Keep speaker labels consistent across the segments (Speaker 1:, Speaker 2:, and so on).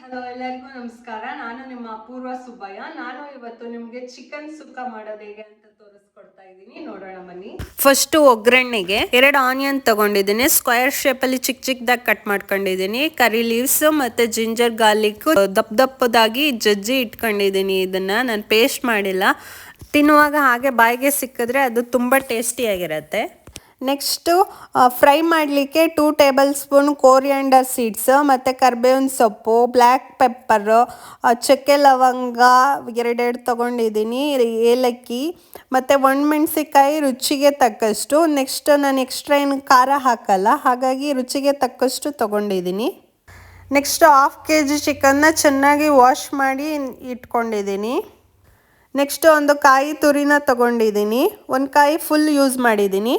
Speaker 1: Hello ಎಲ್ಲರಿಗೂ ನಮಸ್ಕಾರ. ನಾನು ನಿಮ್ಮ ಅಪೂರ್ವ ಸುಬ್ಬಯ್ಯ. ನಾನು ಇವತ್ತು ನಿಮಗೆ ಚಿಕನ್ ಸುಕ್ಕ ಮಾಡೋದು ಹೇಗೆ ಅಂತ ತೋರಿಸ್ಕೊಡ್ತಾ ಇದ್ದೀನಿ. ನೋಡೋಣ ಬನ್ನಿ. ಫಸ್ಟ್ ಒಗ್ಗರಣೆಗೆ 2 ಆನಿಯನ್ ತಗೊಂಡಿದ್ದೀನಿ. ಸ್ಕ್ವೇರ್ ಶೇಪ್ ಅಲ್ಲಿ ಚಿಕ್ಕ ಚಿಕ್ಕದಾಗಿ ಕಟ್ ಮಾಡ್ಕೊಂಡಿದ್ದೀನಿ. ಕರಿ ಲೀವ್ಸ್ ಮತ್ತೆ ಜಿಂಜರ್ ಗಾರ್ಲಿಕ್ ದಪ್ಪದಾಗಿ ಜಜ್ಜಿ ಇಟ್ಕೊಂಡಿದ್ದೀನಿ. ಇದನ್ನ ನಾನು ಪೇಸ್ಟ್ ಮಾಡಿಲ್ಲ. ತಿನ್ನುವಾಗ ಹಾಗೆ ಬಾಯಿಗೆ ಸಿಕ್ಕಿದ್ರೆ ಅದು ತುಂಬ ಟೇಸ್ಟಿಯಾಗಿರುತ್ತೆ. ನೆಕ್ಸ್ಟು ಫ್ರೈ ಮಾಡಲಿಕ್ಕೆ 2 ಟೇಬಲ್ ಸ್ಪೂನ್ ಕೋರಿಯಾಂಡರ್ ಸೀಡ್ಸ್ ಮತ್ತು ಕರ್ಬೇವಿನ ಸೊಪ್ಪು, ಬ್ಲ್ಯಾಕ್ ಪೆಪ್ಪರು, ಚಕ್ಕೆ ಲವಂಗ 2 ತೊಗೊಂಡಿದ್ದೀನಿ, ಏಲಕ್ಕಿ ಮತ್ತು ಒಣಮೆಣ್ಸಿಕಾಯಿ ರುಚಿಗೆ ತಕ್ಕಷ್ಟು. ನೆಕ್ಸ್ಟ್ ನಾನು ಎಕ್ಸ್ಟ್ರಾ ಏನು ಖಾರ ಹಾಕಲ್ಲ, ಹಾಗಾಗಿ ರುಚಿಗೆ ತಕ್ಕಷ್ಟು ತೊಗೊಂಡಿದ್ದೀನಿ. ನೆಕ್ಸ್ಟ್ 1/2 kg ಚಿಕನ್ನ ಚೆನ್ನಾಗಿ ವಾಶ್ ಮಾಡಿ ಇಟ್ಕೊಂಡಿದ್ದೀನಿ. ನೆಕ್ಸ್ಟ್ ಒಂದು ಕಾಯಿ ತುರಿನ ತೊಗೊಂಡಿದ್ದೀನಿ. ಒಂದು ಕಾಯಿ ಫುಲ್ ಯೂಸ್ ಮಾಡಿದ್ದೀನಿ.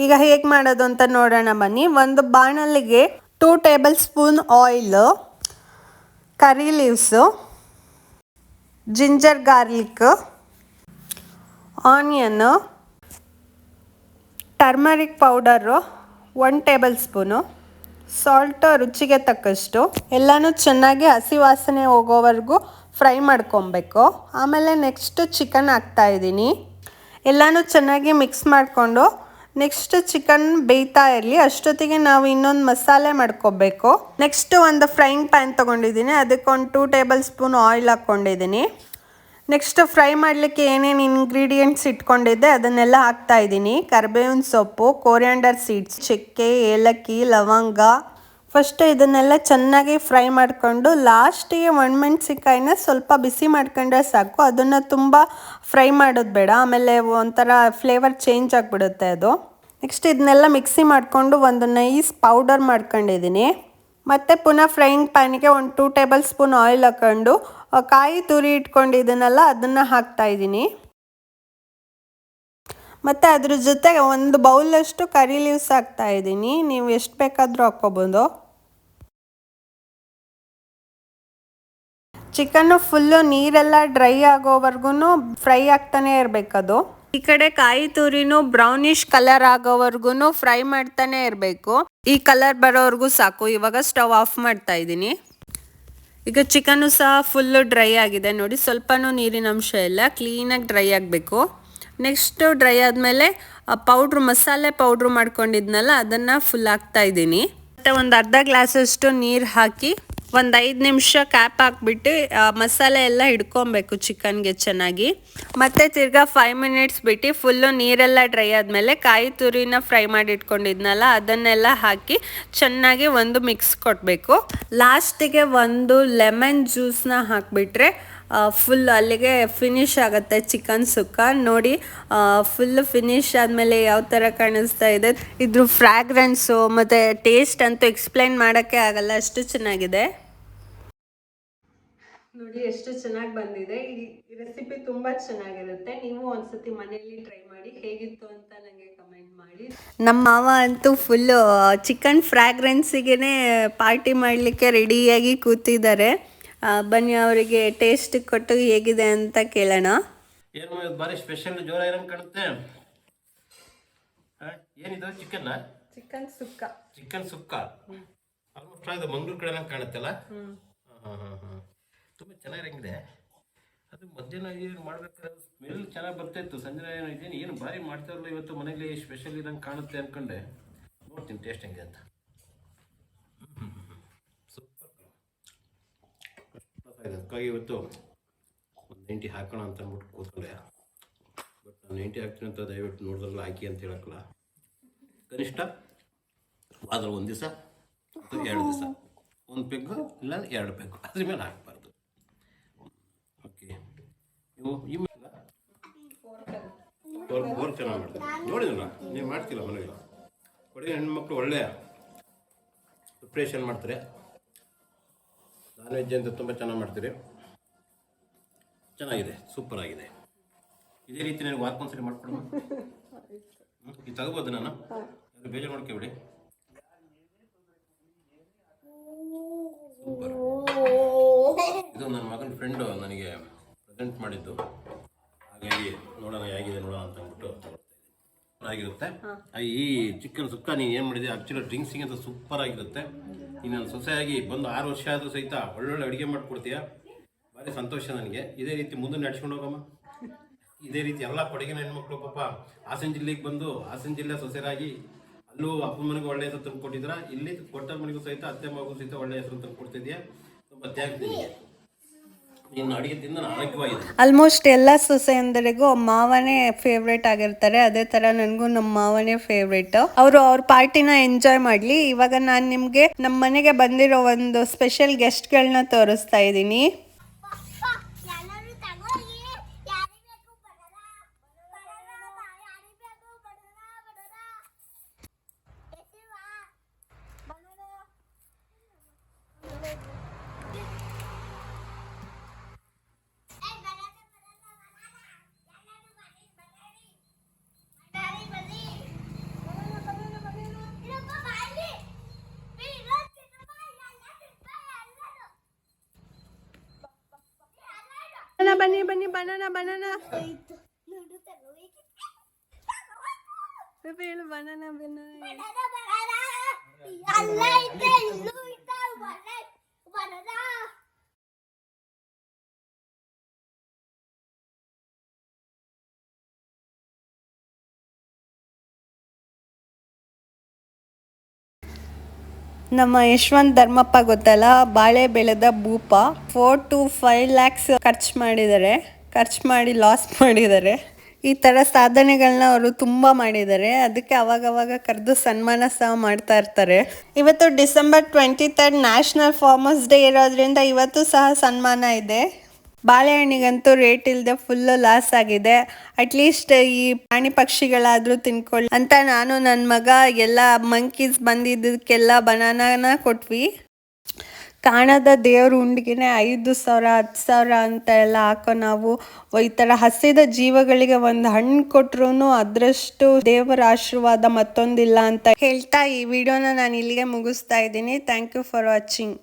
Speaker 1: ಈಗ ಹೇಗೆ ಮಾಡೋದು ಅಂತ ನೋಡೋಣ ಬನ್ನಿ. ಒಂದು ಬಾಣಲಿಗೆ 2 tablespoon oil, curry leaves, ginger garlic, onion, turmeric powder 1 tablespoon, salt ರುಚಿಗೆ ತಕ್ಕಷ್ಟು. ಎಲ್ಲನೂ ಚೆನ್ನಾಗಿ ಹಸಿ ವಾಸನೆ ಹೋಗೋವರೆಗೂ ಫ್ರೈ ಮಾಡ್ಕೊಬೇಕು. ಆಮೇಲೆ ನೆಕ್ಸ್ಟ್ ಚಿಕನ್ ಹಾಕ್ತಾಯಿದ್ದೀನಿ. ಎಲ್ಲನೂ ಚೆನ್ನಾಗಿ ಮಿಕ್ಸ್ ಮಾಡಿಕೊಂಡು ನೆಕ್ಸ್ಟ್ ಚಿಕನ್ ಬೇಯ್ತಾ ಇರಲಿ, ಅಷ್ಟೊತ್ತಿಗೆ ನಾವು ಇನ್ನೊಂದು ಮಸಾಲೆ ಮಾಡ್ಕೋಬೇಕು. ನೆಕ್ಸ್ಟ್ ಒಂದು ಫ್ರೈಯಿಂಗ್ ಪ್ಯಾನ್ ತೊಗೊಂಡಿದ್ದೀನಿ. ಅದಕ್ಕೆ ಒಂದು 2 ಟೇಬಲ್ ಸ್ಪೂನ್ ಆಯಿಲ್ ಹಾಕ್ಕೊಂಡಿದ್ದೀನಿ. ನೆಕ್ಸ್ಟ್ ಫ್ರೈ ಮಾಡಲಿಕ್ಕೆ ಏನೇನು ಇಂಗ್ರೀಡಿಯೆಂಟ್ಸ್ ಇಟ್ಕೊಂಡಿದ್ದೆ ಅದನ್ನೆಲ್ಲ ಹಾಕ್ತಾಯಿದ್ದೀನಿ. ಕರಿಬೇವಿನ ಸೊಪ್ಪು, ಕೋರಿಯಾಂಡರ್ ಸೀಡ್ಸ್, ಚಕ್ಕೆ, ಏಲಕ್ಕಿ, ಲವಂಗ. ಫಸ್ಟ್ ಇದನ್ನೆಲ್ಲ ಚೆನ್ನಾಗಿ ಫ್ರೈ ಮಾಡಿಕೊಂಡು ಲಾಸ್ಟಿಗೆ ಒಣಮೆಣ್ಸಿಕಾಯಿನ ಸ್ವಲ್ಪ ಬಿಸಿ ಮಾಡ್ಕೊಂಡ್ರೆ ಸಾಕು. ಅದನ್ನು ತುಂಬ ಫ್ರೈ ಮಾಡೋದು ಬೇಡ, ಆಮೇಲೆ ಒಂಥರ ಫ್ಲೇವರ್ ಚೇಂಜ್ ಆಗಿಬಿಡುತ್ತೆ ಅದು. ನೆಕ್ಸ್ಟ್ ಇದನ್ನೆಲ್ಲ ಮಿಕ್ಸಿ ಮಾಡಿಕೊಂಡು ಒಂದು ನೈಸ್ ಪೌಡರ್ ಮಾಡ್ಕೊಂಡಿದ್ದೀನಿ. ಮತ್ತು ಪುನಃ ಫ್ರೈಯಿಂಗ್ ಪ್ಯಾನಿಗೆ ಒಂದು 2 ಟೇಬಲ್ ಸ್ಪೂನ್ ಆಯಿಲ್ ಹಾಕ್ಕೊಂಡು ಕಾಯಿ ತುರಿ ಇಟ್ಕೊಂಡಿದ್ದೀನಲ್ಲ ಅದನ್ನು ಹಾಕ್ತಾಯಿದ್ದೀನಿ. ಮತ್ತು ಅದ್ರ ಜೊತೆ ಒಂದು ಬೌಲಷ್ಟು ಕರಿ ಲೀವ್ಸ್ ಹಾಕ್ತಾಯಿದ್ದೀನಿ. ನೀವು ಎಷ್ಟು ಬೇಕಾದರೂ ಹಾಕ್ಕೋಬೋದು. ಚಿಕನ್ನು ಫುಲ್ಲು ನೀರೆಲ್ಲ ಡ್ರೈ ಆಗೋವರೆಗೂ ಫ್ರೈ ಆಗ್ತಾನೆ ಇರಬೇಕದು. ಈ ಕಡೆ ಕಾಯಿ ತುರಿನೂ ಬ್ರೌನಿಷ್ ಕಲರ್ ಆಗೋವರೆಗೂ ಫ್ರೈ ಮಾಡ್ತಾನೆ ಇರಬೇಕು. ಈ ಕಲರ್ ಬರೋವರೆಗೂ ಸಾಕು. ಇವಾಗ ಸ್ಟವ್ ಆಫ್ ಮಾಡ್ತಾ ಇದ್ದೀನಿ. ಈಗ ಚಿಕನ್ನು ಸಹ ಫುಲ್ಲು ಡ್ರೈ ಆಗಿದೆ ನೋಡಿ, ಸ್ವಲ್ಪನೂ ನೀರಿನ ಅಂಶ ಇಲ್ಲ, ಕ್ಲೀನಾಗಿ ಡ್ರೈ ಆಗಬೇಕು. ನೆಕ್ಸ್ಟು ಡ್ರೈ ಆದಮೇಲೆ ಮಸಾಲೆ ಪೌಡ್ರು ಮಾಡ್ಕೊಂಡಿದ್ನಲ್ಲ ಅದನ್ನು ಫುಲ್ ಹಾಕ್ತಾಯಿದ್ದೀನಿ. ಮತ್ತು ಒಂದು ಅರ್ಧ ಗ್ಲಾಸಷ್ಟು ನೀರು ಹಾಕಿ ಒಂದು 5 ನಿಮಿಷ ಕ್ಯಾಪ್ ಹಾಕ್ಬಿಟ್ಟು ಮಸಾಲೆ ಎಲ್ಲ ಹಿಡ್ಕೊಬೇಕು ಚಿಕನ್ಗೆ ಚೆನ್ನಾಗಿ. ಮತ್ತು ತಿರ್ಗಾ 5 ಮಿನಿಟ್ಸ್ ಬಿಟ್ಟು ಫುಲ್ಲು ನೀರೆಲ್ಲ ಡ್ರೈ ಆದಮೇಲೆ ಕಾಯಿ ತುರಿನ ಫ್ರೈ ಮಾಡಿ ಇಟ್ಕೊಂಡಿದ್ನಲ್ಲ ಅದನ್ನೆಲ್ಲ ಹಾಕಿ ಚೆನ್ನಾಗಿ ಒಂದು ಮಿಕ್ಸ್ ಕೊಡಬೇಕು. ಲಾಸ್ಟಿಗೆ ಒಂದು ಲೆಮನ್ ಜ್ಯೂಸನ್ನ ಹಾಕಿಬಿಟ್ರೆ ಫುಲ್ ಅಲ್ಲಿಗೆ ಫಿನಿಶ್ ಆಗುತ್ತೆ ಚಿಕನ್ ಸುಕ್ಕ. ನೋಡಿ ಫುಲ್ ಫಿನಿಶ್ ಆದಮೇಲೆ ಯಾವ ಥರ ಕಾಣಿಸ್ತಾ ಇದೆ. ಇದ್ರ ಫ್ರ್ಯಾಗ್ರೆನ್ಸು ಮತ್ತು ಟೇಸ್ಟ್ ಅಂತೂ ಎಕ್ಸ್ಪ್ಲೈನ್ ಮಾಡೋಕ್ಕೆ ಆಗಲ್ಲ, ಅಷ್ಟು ಚೆನ್ನಾಗಿದೆ. ನೋಡಿ ಎಷ್ಟು ಚೆನ್ನಾಗಿ ಬಂದಿದೆ. ಈ ರೆಸಿಪಿ ತುಂಬ ಚೆನ್ನಾಗಿರುತ್ತೆ. ನೀವು ಒಂದ್ಸತಿ ಮನೆಯಲ್ಲಿ ಟ್ರೈ ಮಾಡಿ, ಹೇಗಿತ್ತು ಅಂತ ನನಗೆ ಕಮೆಂಟ್ ಮಾಡಿ. ನಮ್ಮ ಮಾವ ಅಂತೂ ಫುಲ್ಲು ಚಿಕನ್ ಫ್ರ್ಯಾಗ್ರೆನ್ಸಿಗೆ ಪಾರ್ಟಿ ಮಾಡಲಿಕ್ಕೆ ರೆಡಿಯಾಗಿ ಕೂತಿದ್ದಾರೆ. ಬನ್ನಿ ಅವರಿಗೆ ಟೇಸ್ಟ್ ಕೊಟ್ಟು ಹೇಗಿದೆ ಅಂತ ಕೇಳೋಣ.
Speaker 2: ಏನು ಬಾರಿ ಸ್ಪೆಷಲ್ ಜೋರ ಏನಂತ ಕಾಣುತ್ತೆ. ಏನಿದು ಚಿಕನ್
Speaker 1: ಸುಕ್ಕ.
Speaker 2: ಚಿಕನ್ ಸುಕ್ಕ ಆಲ್ಮೋಸ್ಟ್ ಇದು ಮಂಗಳೂರು ಕಡೆ ಕಾಣುತ್ತಲ್ಲ. ತುಂಬ ಚೆನ್ನಾಗಿರಂಗಿದೆ. ಅದು ಮಧ್ಯಾಹ್ನ ಏನು ಮಾಡ್ಬೇಕಾದ್ರೆ ಸ್ಮೆಲ್ ಚೆನ್ನಾಗಿ ಬರ್ತಾಯಿತ್ತು. ಸಂಜೆ ಏನು ಭಾರಿ ಮಾಡ್ತಾರಲ್ಲ ಇವತ್ತು ಮನೇಲಿ ಸ್ಪೆಷಲ್ ಇದಂಗೆ ಕಾಣುತ್ತೆ ಅಂದ್ಕೊಂಡೆ. ನೋಡ್ತೀನಿ ಟೇಸ್ಟ್ ಹೆಂಗೆ ಅಂತ. ಅದಕ್ಕಾಗಿ ಇವತ್ತು ಒಂದು 90 ಹಾಕೋಣ ಅಂತ ಅಂದ್ಬಿಟ್ಟು ಕೂತ್ಕೊಂಡೆ. ಬಟ್ ನಾನು 90 ಹಾಕ್ತೀನಿ ಅಂತ ದಯವಿಟ್ಟು ನೋಡಿದ್ರಲ್ಲ ಹಾಕಿ ಅಂತ ಹೇಳಕ್ಕಲ್ಲ. ಕನಿಷ್ಠ ಆದ್ರೆ 1 ದಿವಸ ಅಥವಾ 2 ದಿವಸ 1 ಪೆಗ್ಗು ಇಲ್ಲ 2 ಪೆಗ್ಗು ಅದ್ರ ಮೇಲೆ ಹಾಕಬಾರ್ದು. ಓಕೆ, ನೀವು ಈ ಮೇಲೆ ಬೋರ್ ಚೆನ್ನಾಗಿ ಮಾಡ್ತೀವಿ ನೋಡಿದ್ರಲ್ಲ. ನೀವು ಮಾಡ್ತಿಲ್ಲ ಮನೆಗೆ. ಒಳ್ಳೆ ಹೆಣ್ಮಕ್ಳು ಒಳ್ಳೆಯ ಪ್ರಿಪ್ರೇಷನ್ ಮಾಡ್ತಾರೆ. ನಾನ್ ವೆಜ್ ಅಂತ ತುಂಬ ಚೆನ್ನಾಗಿ ಮಾಡ್ತೀರಿ. ಚೆನ್ನಾಗಿದೆ, ಸೂಪರ್ ಆಗಿದೆ. ಇದೇ ರೀತಿ ನನಗೆ ವಾರಕ್ಕೊಂದ್ಸರಿ ಮಾಡ್ಕೊಡೋಣ. ಇದು ತಗೋಬೋದು ನಾನು, ಅದು ಬೇಜಾರು ಮಾಡ್ಕೊಬಿಡಿ. ಸೂಪರ್. ಇದು ನನ್ನ ಮಗನ ಫ್ರೆಂಡು ನನಗೆ ಪ್ರೆಸೆಂಟ್ ಮಾಡಿದ್ದು. ಹಾಗಾಗಿ ನೋಡೋಣ ಹೇಗಿದೆ ನೋಡೋಣ ಅಂತ ಅಂದ್ಬಿಟ್ಟು ಆಗಿರುತ್ತೆ. ಈ ಚಿಕನ್ ಸುಕ್ಕ ನೀನು ಏನು ಮಾಡಿದೆ ಆ್ಯಕ್ಚುಲಿ ಡ್ರಿಂಕ್ಸಿಗೆ ಅಂತ ಸೂಪರ್ ಆಗಿರುತ್ತೆ. ನೀನು ನನ್ನ ಸೊಸೆಯಾಗಿ ಬಂದು 6 ವರ್ಷ ಆದರೂ ಸಹಿತ ಒಳ್ಳೊಳ್ಳೆ ಅಡುಗೆ ಮಾಡಿಕೊಡ್ತೀಯ, ಭಾರಿ ಸಂತೋಷ ನನಗೆ. ಇದೇ ರೀತಿ ಮುಂದೆ ನಡ್ಸ್ಕೊಂಡು ಹೋಗಮ್ಮ. ಇದೇ ರೀತಿ ಎಲ್ಲ ಕೊಡಗಿನ ಹೆಣ್ಮಕ್ಳು ಪಾಪ ಹಾಸನ ಜಿಲ್ಲೆಗೆ ಬಂದು ಹಾಸನ ಜಿಲ್ಲೆ ಸೊಸೆರಾಗಿ ಅಲ್ಲೂ ಅಪ್ಪನ ಮನೆಗೂ ಒಳ್ಳೆ ಹೆಸರು ತಂದು ಕೊಟ್ಟಿದ್ರ, ಇಲ್ಲಿ ಕೊಟ್ಟ ಮನೆಗೂ ಸಹಿತ ಅತ್ತೆ ಮಗು ಸಹಿತ ಒಳ್ಳೆ ಹೆಸರು ತಂದು ಕೊಡ್ತಿದ್ಯಾ. ತುಂಬ ಥ್ಯಾಂಕ್ಸ್ ನಿನಗೆ. ನೀನು ಅಡುಗೆ ತಿಂದು ನಾನು ಆರೋಗ್ಯವಾಗಿದೆ.
Speaker 1: ಆಲ್ಮೋಸ್ಟ್ ಎಲ್ಲ ಸೊಸೆಯಂದರಿಗೂ ಮಾವನೇ ಫೇವ್ರೇಟ್ ಆಗಿರ್ತಾರೆ. ಅದೇ ಥರ ನನಗೂ ನಮ್ಮ ಮಾವನೇ ಫೇವ್ರೇಟ್. ಅವರು ಅವ್ರ ಪಾರ್ಟಿನ ಎಂಜಾಯ್ ಮಾಡಲಿ. ಇವಾಗ ನಾನು ನಿಮಗೆ ನಮ್ಮ ಮನೆಗೆ ಬಂದಿರೋ ಒಂದು ಸ್ಪೆಷಲ್ ಗೆಸ್ಟ್ಗಳನ್ನ ತೋರಿಸ್ತಾ ಇದ್ದೀನಿ. ಬನ್ನಿ ಬನ್ನಿ, ಬನಾನಾ ಬನಾನಾ ಹೇಳು, ಬನಾನಾ ಬನಾನಾ. ನಮ್ಮ ಯಶವಂತ್ ಧರ್ಮಪ್ಪ ಗೊತ್ತಲ್ಲ, ಬಾಳೆ ಬೆಳೆದ ಭೂಪ. 4 to 5 lakhs ಖರ್ಚು ಮಾಡಿ ಲಾಸ್ ಮಾಡಿದ್ದಾರೆ. ಈ ಥರ ಸಾಧನೆಗಳನ್ನ ಅವರು ತುಂಬ ಮಾಡಿದ್ದಾರೆ. ಅದಕ್ಕೆ ಅವಾಗವಾಗ ಕರೆದು ಸನ್ಮಾನ ಸಹ ಮಾಡ್ತಾ ಇರ್ತಾರೆ. ಇವತ್ತು ಡಿಸೆಂಬರ್ 23 ನ್ಯಾಷನಲ್ ಫಾರ್ಮರ್ಸ್ ಡೇ ಇರೋದ್ರಿಂದ ಇವತ್ತು ಸಹ ಸನ್ಮಾನ ಇದೆ. ಬಾಳೆಹಣ್ಣಿಗಂತೂ ರೇಟ್ ಇಲ್ಲದೆ ಫುಲ್ಲು ಲಾಸ್ ಆಗಿದೆ. ಅಟ್ಲೀಸ್ಟ್ ಈ ಪ್ರಾಣಿ ಪಕ್ಷಿಗಳಾದರೂ ತಿನ್ಕೊಳ್ಳಿ ಅಂತ ನಾನು ನನ್ನ ಮಗ ಎಲ್ಲ ಮಂಕೀಸ್ ಬಂದಿದ್ದಕ್ಕೆಲ್ಲ ಬನಾನಾನ ಕೊಟ್ವಿ. ಕಾಣದ ದೇವ್ರ ಉಂಡಿಗೆನೆ 5,000 10,000 ಅಂತ ಎಲ್ಲ ಹಾಕೋ ನಾವು ಈ ಥರ ಹಸಿದ ಜೀವಗಳಿಗೆ ಒಂದು ಹಣ್ಣು ಕೊಟ್ರು ಅದರಷ್ಟು ದೇವರ ಆಶೀರ್ವಾದ ಮತ್ತೊಂದಿಲ್ಲ ಅಂತ ಹೇಳ್ತಾ ಈ ವಿಡಿಯೋನ ನಾನು ಇಲ್ಲಿಗೆ ಮುಗಿಸ್ತಾ ಇದ್ದೀನಿ. Thank you for watching.